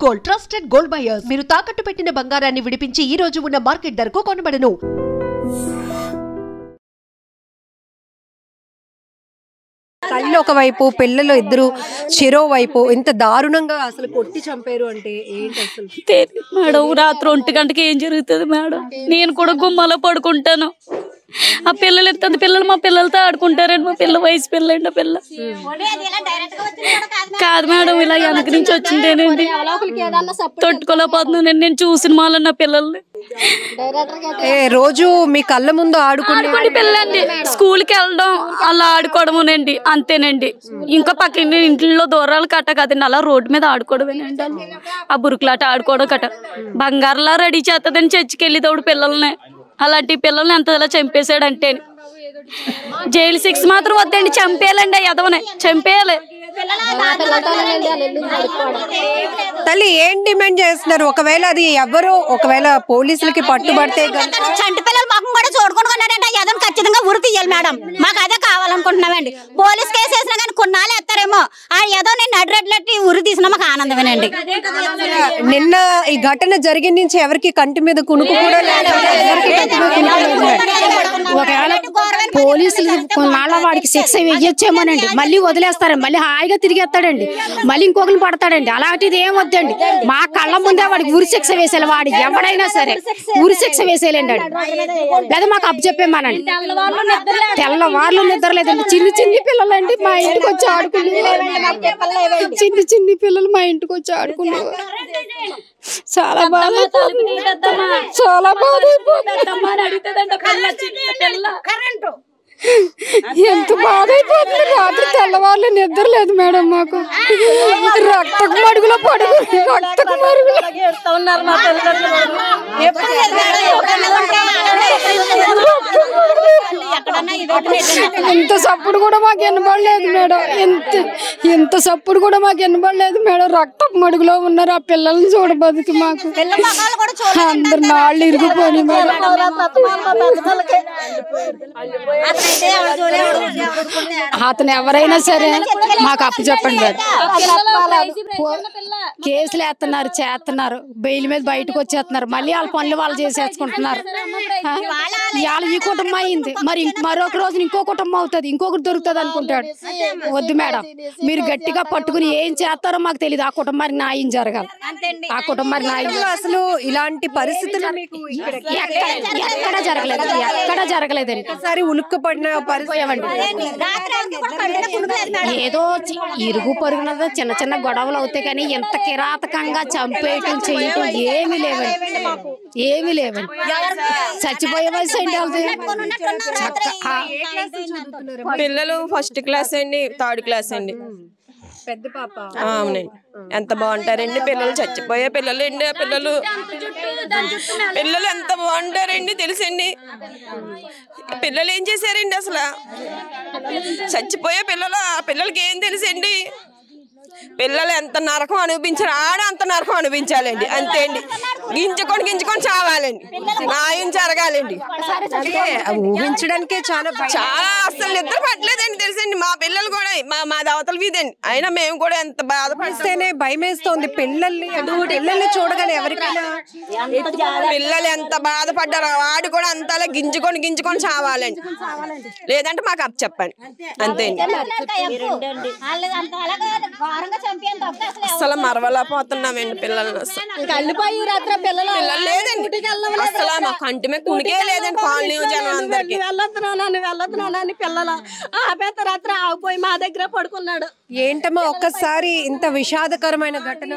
Gold trusted gold buyers మీరు తాకట్టు పెట్టిన బంగారాన్ని విడిపించి ఈ రోజు ఉన్న మార్కెట్ ధరకు కొనబడను. కళ్ళు ఒకవైపు పిల్లలు ఇద్దరు చెరోవైపు ఇంత దారుణంగా అసలు కొట్టి చంపారు అంటే ఏంటి అసలు? మేడం రాత్రి 1 గంటకి ఏం జరుగుతుంది మేడం? నేను కూడా గుమ్మలో పడుకుంటాను. ఆ పిల్లలు ఎంత పిల్లలు మా పిల్లలతో ఆడుకుంటారండి. మా పిల్ల వయసు పిల్లండి. ఆ పిల్ల కాదు మేడం, ఇలా వెనక నుంచి వచ్చిందేనండి. తట్టుకోలేకపోతున్నానండి నేను చూసిన వాళ్ళ నా పిల్లల్ని. రోజు మీ కళ్ళ ముందు ఆడుకునే పిల్లండి స్కూల్కి వెళ్ళడం అలా ఆడుకోవడమేనండి, అంతేనండి. ఇంకా పక్కన ఇంట్లో దూరాలు కట్ట కదండి, అలా రోడ్డు మీద ఆడుకోవడమేనండి. ఆ బురుకులాట ఆడుకోవడం కట్ట బంగారులా రెడీ చేస్తుందని చర్చికి వెళ్ళేటప్పుడు పిల్లల్ని, అలాంటి పిల్లల్ని ఎంత ఇలా చంపేశాడంటే జైలు 6 మాత్రం వద్దండి, చంపేయాలండి. ఆ యదవనే చంపేయాలి. తల్లి ఏం డిమాండ్ చేస్తున్నారు? ఒకవేళ అది ఒకవేళ పోలీసులకి పట్టుబడితే చంటి పిల్లలు మాకు కూడా చూడుకుంటున్నాడంటే యదవని ఖచ్చితంగా ఉరి తీయాలి మేడం. మాకు అదే కావాలనుకుంటున్నామండి. పోలీస్ కేసు వేసినా కానీ కొన్నాళ్ళు ఎత్తారేమో, ఆ యదవని నడిరెడ్లెట్టి ఉరి తీసినా మాకు ఆనందమేనండి. నిన్న ఈ ఘటన జరిగిన నుంచి ఎవరికి కంటి మీద కునుకు కూడా లేదు. ఒకవేళ పోలీసులు కొన్నాళ్ళ వాడికి శిక్ష వేయొచ్చేమోనండి, మళ్ళీ వదిలేస్తారండి, మళ్ళీ హాయిగా తిరిగేస్తాడండి, మళ్ళీ ఇంకొకరిని పడతాడండి. అలాంటిది ఏం వద్దండి. మా కళ్ళ ముందే వాడికి ఉరి శిక్ష వేసేయాలి. వాడు ఎవడైనా సరే ఉరి శిక్ష వేసేయాలండి. లేదా మాకు అప్పచెప్పేమానండి. తెల్లవార్లు నిద్రలేదండి. చిన్ని పిల్లలండి మా ఇంటికి వచ్చి ఆడుకునేవారు. చిన్ని పిల్లలు మా ఇంటికి వచ్చి ఆడుకునేవారు. చాలా బాధ, చాలా బాధ. ఎంత బాధ అయిపోతుంది. రాత్రి తెల్లవారులు నిద్ర లేదు మేడం. మాకు రక్తకు మడుగులో రక్తకు మడుగులో ఇంత సప్పుడు కూడా మాకు వినబడలేదు మేడం. ఎంత సప్పుడు కూడా మాకు వినబడలేదు మేడం. రక్తపు మడుగులో ఉన్నారు ఆ పిల్లల్ని చూడబోదుకి మాకు అందరు నాళ్ళు ఇరిగిపోయి మేడం. అతను ఎవరైనా సరే మాకు అప్పు చెప్పండి మేడం. కేసులు చేస్తున్నారు, బెయిల్ మీద బయటకు వచ్చేస్తున్నారు, మళ్ళీ వాళ్ళ పనులు వాళ్ళు చేసేసుకుంటున్నారు. ఇవాళ ఈ కుటుంబం అయింది, మరి మరొక రోజు ఇంకో కుటుంబం అవుతుంది, ఇంకొకటి దొరుకుతుంది అనుకుంటాడు. వద్దు మేడం, మీరు గట్టిగా పట్టుకుని ఏం చేస్తారో మాకు తెలియదు. ఆ కుటుంబానికి న్యాయం జరగాలి. ఆ కుటుంబానికి న్యాయం. అసలు ఇలాంటి పరిస్థితులు ఎక్కడ జరగలేదండి. ఒకసారి ఉలుక్కుపడిన ఏదో ఇరుగు పొరుగునదో చిన్న గొడవలు అవుతాయి, కానీ ఎంత కిరాతకంగా చంపేయటం చేయటం ఏమి లేవండి. చచ్చిపోయే వయసు అండి. పిల్లలు 1st క్లాస్ అండి, 3rd క్లాస్ అండి. పెద్ద పాప. అవునండి. ఎంత బాగుంటారండి పిల్లలు, చచ్చిపోయే పిల్లలు అండి. పిల్లలు ఎంత బాగుంటారండి తెలుసండి. పిల్లలు ఏం చేశారండి అసలు? చచ్చిపోయే పిల్లలు, ఆ పిల్లలకి ఏం తెలుసండి? పిల్లలు ఎంత నరకం అనిపించారు, అంత నరకం అనిపించాలండి, అంతే అండి. గింజుకొని చావాలండి, న్యాయం జరగాలండి. ఊహించడానికే చాలా అసలు నిద్ర పట్టలేదండి తెలుసండి. మా పిల్లలు కూడా మా దవతల వీధండి, అయినా మేము కూడా ఎంత బాధపడితేనే భయం వేస్తోంది. పిల్లల్ని చూడగానే ఎవరికైనా పిల్లలు ఎంత బాధపడ్డారో వాడు కూడా అంతలా గింజుకొని చావాలండి, లేదంటే మాకు అప్పు చెప్పండి, అంతే అండి. అసలు మరవలేకపోతున్నామండి పిల్లల్ని. పిల్లలు లేదండి అసలు, మా కంటి మీద కునికే లేదండి. కాలనీ జనం అందరికి వెళ్ళొద్దునాని పిల్లలు ఆపేత రాత్రి ఆగిపోయి మా దగ్గర పడుకున్నాడు. ఏంటమ్మా ఒక్కసారి ఇంత విషాదకరమైన ఘటన?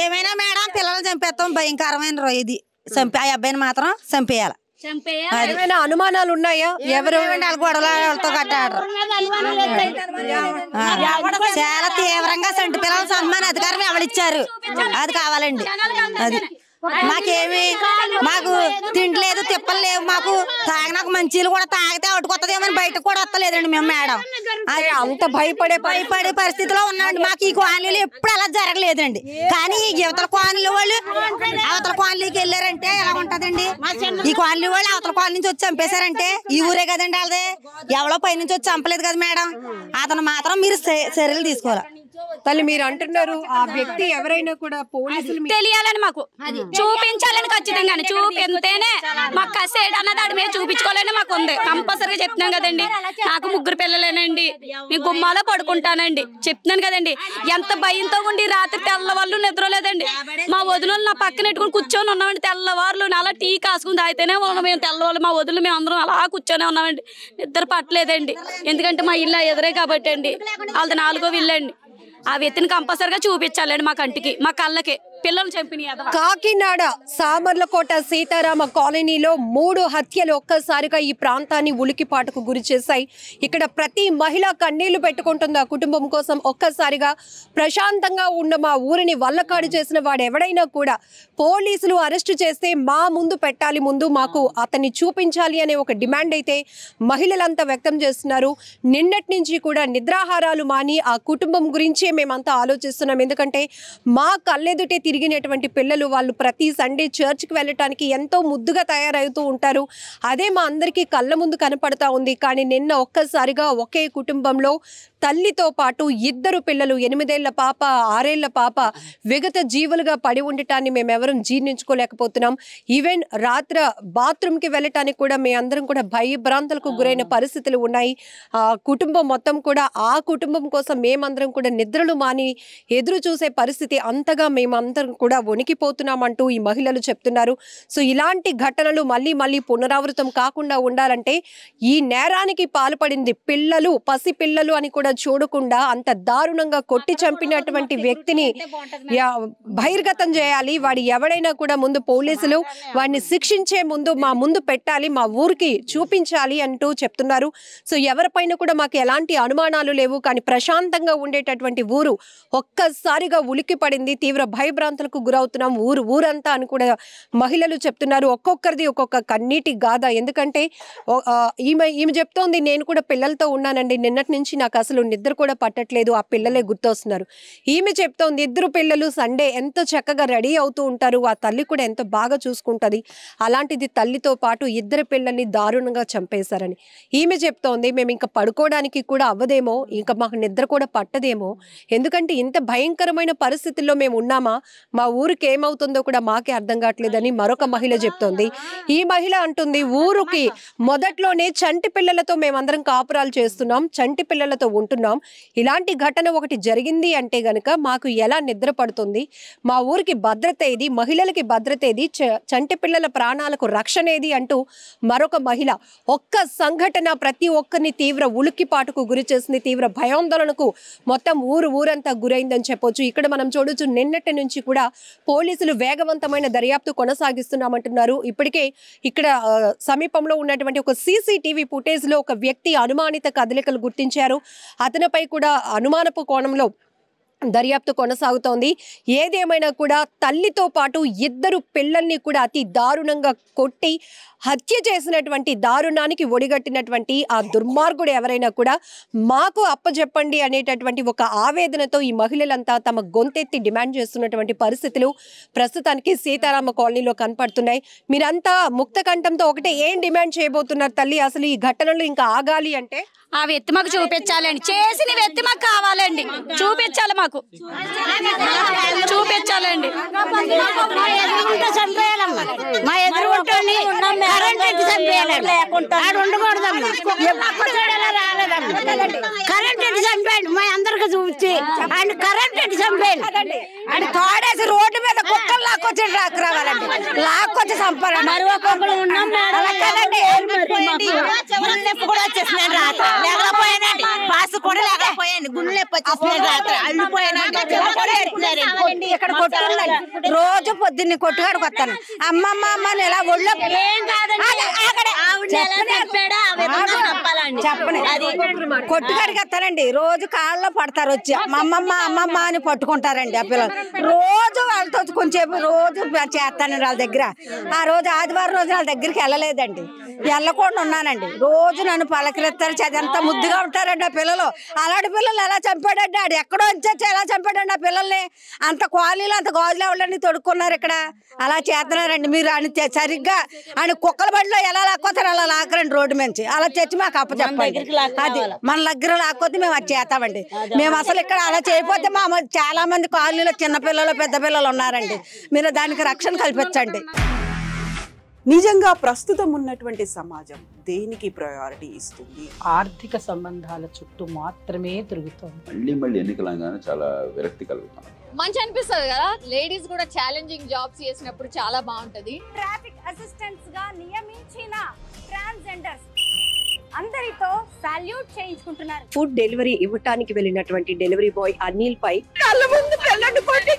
ఏమైనా మేడం పిల్లలు చంపేస్తాం, భయంకరమైన ఇది. చంపి ఆ అబ్బాయిని మాత్రం చంపేయాలి. ఏమైనా అనుమానాలు ఉన్నాయా? ఎవరు గొడవలతో కట్టాడు. చాలా తీవ్రంగా చంటి పిల్లలు సన్మాన అధికారం ఎవరిచ్చారు, అది కావాలండి. అది మాకు తింటలేదు, తిప్పలు లేవు. మాకు తాగినాక మంచీలు కూడా తాగితే అటుకొత్తదేమని బయటకు కూడా వస్తలేదండి మేము మేడం. అది అంత భయపడే పరిస్థితిలో ఉన్నామండి. మాకు ఈ కాలనీలు ఎప్పుడు అలా జరగలేదండి. కానీ ఈ యువతల కాలనీలు వాళ్ళు అవతల కాలనీకి వెళ్ళారంటే ఎలా ఉంటదండి? ఈ కాలనీ వాళ్ళు అవతల కాలనీ నుంచి వచ్చి చంపేశారంటే ఈ ఊరే కదండి వాళ్ళది. ఎవరో పైనుంచి వచ్చి చంపలేదు కదా మేడం. అతను మాత్రం మీరు చర్యలు తీసుకోవాలి. తల్లి మీరు అంటున్నారు ఆ వ్యక్తి ఎవరైనా కూడా పోలీసులు తెలియాలని మాకు చూపించాలని ఖచ్చితంగా చూపిస్తేనే మాకు కసేడు అన్నది ఆడి మీద చూపించుకోవాలని మాకు ఉంది. కంపల్సరీగా చెప్తున్నాను కదండి. నాకు 3 పిల్లలేనండి. నేను గుమ్మాలో పడుకుంటానండి. చెప్తున్నాను కదండి. ఎంత భయంతో ఉండి రాత్రి తెల్లవాళ్ళు నిద్ర లేదండి. మా వదినలు నా పక్కన పెట్టుకుని కూర్చొని ఉన్నామండి. తెల్లవారులు అలా టీ కాసుకుని తాగితేనే ఉన్నాం. మేము తెల్లవాళ్ళు మా వదిలి మేము అందరం అలా కూర్చొని ఉన్నామండి. నిద్ర పట్టలేదండి. ఎందుకంటే మా ఇల్లు ఎదురే కాబట్టి అండి. వాళ్ళది 4వ ఇల్లు అండి. ఆ వ్యక్తిని కంపల్సరిగా చూపించాలండి మా కంటికి, మా కళ్ళకి. పిల్లలు చంపినాయి. కాకినాడ సామర్లకోట సీతారామ కాలనీలో 3 హత్యలు ఒక్కసారిగా ఈ ప్రాంతాన్ని ఉలికిపాటుకు గురి చేశాయి. ఇక్కడ ప్రతి మహిళ కన్నీళ్లు పెట్టుకుంటుంది ఆ కుటుంబం కోసం. ఒక్కసారిగా ప్రశాంతంగా ఉన్న మా ఊరిని వల్లకాడు చేసిన వాడు ఎవడైనా కూడా పోలీసులు అరెస్టు చేస్తే మా ముందు పెట్టాలి, ముందు మాకు అతన్ని చూపించాలి అనే ఒక డిమాండ్ అయితే మహిళలంతా వ్యక్తం చేస్తున్నారు. నిన్నటి నుంచి కూడా నిద్రాహారాలు మాని ఆ కుటుంబం గురించే మేమంతా ఆలోచిస్తున్నాం. ఎందుకంటే మా కళ్ళెదుటే తిరిగినటువంటి పిల్లలు వాళ్ళు ప్రతి సండే చర్చ్కి వెళ్ళటానికి ఎంతో ముద్దుగా తయారవుతూ ఉంటారు. అదే మా అందరికీ కళ్ళ ముందు కనపడతా ఉంది. కానీ నిన్న ఒక్కసారిగా ఒకే కుటుంబంలో తల్లితో పాటు 2 పిల్లలు 8 ఏళ్ల పాప 6 ఏళ్ల పాప విగత జీవులుగా పడి ఉండటాన్ని మేమెవరం జీర్ణించుకోలేకపోతున్నాం. ఈవెన్ రాత్రి బాత్రూమ్కి వెళ్ళటానికి కూడా మేమందరం కూడా భయభ్రాంతులకు గురైన పరిస్థితులు ఉన్నాయి. కుటుంబం మొత్తం కూడా ఆ కుటుంబం కోసం మేమందరం కూడా నిద్రలు మాని ఎదురు చూసే పరిస్థితి. అంతగా మేమందరం కూడా వణికిపోతున్నామంటూ ఈ మహిళలు చెప్తున్నారు. సో ఇలాంటి ఘటనలు మళ్ళీ మళ్ళీ పునరావృతం కాకుండా ఉండాలంటే ఈ నేరానికి పాల్పడింది పిల్లలు, పసి పిల్లలు అని కూడా చూడకుండా అంత దారుణంగా కొట్టి చంపినటువంటి వ్యక్తిని బహిర్గతం చేయాలి. వాడు ఎవడైనా కూడా ముందు పోలీసులు వాడిని శిక్షించే ముందు మా ముందు పెట్టాలి, మా ఊరికి చూపించాలి అంటూ చెప్తున్నారు. సో ఎవరిపైన కూడా మాకు ఎలాంటి అనుమానాలు లేవు. కానీ ప్రశాంతంగా ఉండేటటువంటి ఊరు ఒక్కసారిగా ఉలికి పడింది. తీవ్ర భయభ్రాంతులకు గురవుతున్నాం ఊరంతా అని కూడా మహిళలు చెప్తున్నారు. ఒక్కొక్కరిది ఒక్కొక్క కన్నీటి గాథ. ఎందుకంటే ఈమె చెప్తోంది, నేను కూడా పిల్లలతో ఉన్నానండి. నిన్నటి నుంచి నాకు అసలు నిద్ర కూడా పట్టట్లేదు. ఆ పిల్లలే గుర్తొస్తున్నారు. ఈమె చెప్తోంది 2 పిల్లలు సండే ఎంతో చక్కగా రెడీ అవుతూ ఉంటారు. ఆ తల్లి కూడా ఎంతో బాగా చూసుకుంటుంది. అలాంటిది తల్లితో పాటు 2 పిల్లల్ని దారుణంగా చంపేశారని ఈమె చెప్తోంది. మేము ఇంకా పడుకోవడానికి కూడా అవ్వదేమో, ఇంకా మాకు నిద్ర కూడా పట్టదేమో. ఎందుకంటే ఇంత భయంకరమైన పరిస్థితుల్లో మేము ఉన్నామా, మా ఊరికి ఏమవుతుందో కూడా మాకే అర్థం కావట్లేదని మరొక మహిళ చెప్తోంది. ఈ మహిళ అంటుంది, ఊరికి మొదట్లోనే చంటి పిల్లలతో మేమందరం కాపురాలు చేస్తున్నాం, చంటి పిల్లలతో ఉంటున్నాం. ఇలాంటి ఘటన ఒకటి జరిగింది అంటే గనక మాకు ఎలా నిద్ర పడుతుంది, మా ఊరికి భద్రత ఏది, మహిళలకి భద్రత ఏది, చంటి పిల్లల ప్రాణాలకు రక్షణ ఏది అంటూ మరొక మహిళ. ఒక్క సంఘటన ప్రతి ఒక్కరిని తీవ్ర ఉలిక్కిపాటుకు గురి చేసింది, తీవ్ర భయాందోళనకు మొత్తం ఊరంతా గురైందని చెప్పొచ్చు. ఇక్కడ మనం చూడొచ్చు, నిన్నటి నుంచి కూడా పోలీసులు వేగవంతమైన దర్యాప్తు కొనసాగిస్తున్నామంటున్నారు. ఇప్పటికే ఇక్కడ సమీపంలో ఉన్నటువంటి ఒక CCTV ఫుటేజ్ లో ఒక వ్యక్తి అనుమానిత కదలికలు గుర్తించారు. అతనిపై కూడా అనుమానపు కోణంలో దర్యాప్తు కొనసాగుతోంది. ఏదేమైనా కూడా తల్లితో పాటు 2 పిల్లల్ని కూడా అతి దారుణంగా కొట్టి హత్య చేసినటువంటి దారుణానికి ఒడిగట్టినటువంటి ఆ దుర్మార్గుడు ఎవరైనా కూడా మాకు అప్పచెప్పండి అనేటటువంటి ఒక ఆవేదనతో ఈ మహిళలంతా తమ గొంతెత్తి డిమాండ్ చేస్తున్నటువంటి పరిస్థితులు ప్రస్తుతానికి సీతారామ కాలనీలో కనపడుతున్నాయి. మీరంతా ముక్త కంఠంతో ఒకటే ఏం డిమాండ్ చేయబోతున్నారు తల్లి? అసలు ఈ ఘటనలు ఇంకా ఆగాలి అంటే ఆ వ్యక్తి మాకు చూపించాలండి. చేసిన వ్యక్తి మాకు కావాలండి, చూపించాలి, మాకు చూపించాలండి. మా ఎదురు కరెంట్ ఎట్టి చంపేయండి, మా అందరికి చూపించి ఆయన కరెంట్ ఎట్టి చంపేయండి. అని తోడేసి రోడ్డు మీద కుక్కలు లాక్కొచ్చి రావాలండి, లాక్కొచ్చి చంపాలండి. కూడా వచ్చేసినాడు రాత్రి, లేకపోయానండి పాసు కూడా లేకపోయాను, గుండె నొప్పి వచ్చేసినాడు రాత్రి, అల్లిపోయానండి. ఇక్కడ కొట్టుందండి, రోజు పొద్దున్నే కొట్టుకాడికి వస్తాను. అమ్మమ్మ అమ్మ ఇలా ఒళ్ళో చెప్పండి, కొట్టుకాడికి వస్తానండి. రోజు కాళ్ళలో పడతారు వచ్చి అమ్మమ్మ అమ్మమ్మ అని పట్టుకుంటారండి. ఆ పిల్లలు రోజు వాళ్ళతో కొంచెంసేపు రోజు చేస్తానండి వాళ్ళ దగ్గర. ఆ రోజు ఆదివారం రోజు వాళ్ళ దగ్గరికి వెళ్ళలేదండి, వెళ్ళకుండా ఉన్నానండి. రోజు నన్ను పలకరిస్తారు, చదంతా ముద్దుగా ఉంటారండి ఆ పిల్లలు. అలాంటి పిల్లలు ఎలా చంపాడండి, ఆడు ఎక్కడో వచ్చి ఎలా చంపాడండి ఆ పిల్లల్ని? అంత అంత కాలనీలో అంత గాజులు ఎవరని తొడుక్కున్నారు ఇక్కడ. అలా చేస్తున్నారండి మీరు. అని సరిగ్గా అని కుక్కల బండిలో ఎలా లాక్కోతారు అలా లాక్కరండి రోడ్డు నుంచి. అలా తెచ్చి మాకు అప్పచెప్పండి. అది మన దగ్గర లాక్కోతే మేము అది చేస్తామండి. మేము అసలు ఇక్కడ అలా చేయకపోతే మా చాలా మంది కాలనీలో చిన్నపిల్లలు పెద్ద పిల్లలు ఉన్నారండి. మీరు దానికి రక్షణ కల్పించండి. నిజంగా ప్రస్తుతం ఉన్నటువంటి సమాజం దేనికి ప్రయారిటీ ఇస్తుంది? ఆర్థిక సంబంధాల చుట్టూ మాత్రమే తిరుగుతుంది. మళ్ళీ ఎన్నికలంగానే చాలా విరక్తి కలుగుతాం. మంచి అనిపిస్తుంది కదా. లేడీస్ కూడా ఛాలెంజింగ్ జాబ్స్ చేసినప్పుడు చాలా బాగుంటది. ట్రాఫిక్ అసిస్టెంట్స్ గా నియమించిన ట్రాన్స్జెండర్స్ అందరితో సాల్యూట్ చేయించుకుంటున్నారు. ఫుడ్ డెలివరీ ఇవ్వటానికి వెళ్ళినటువంటి డెలివరీ బాయ్ అనిల్ పై కళ్ళ ముందు పిల్లల్ని కొట్టి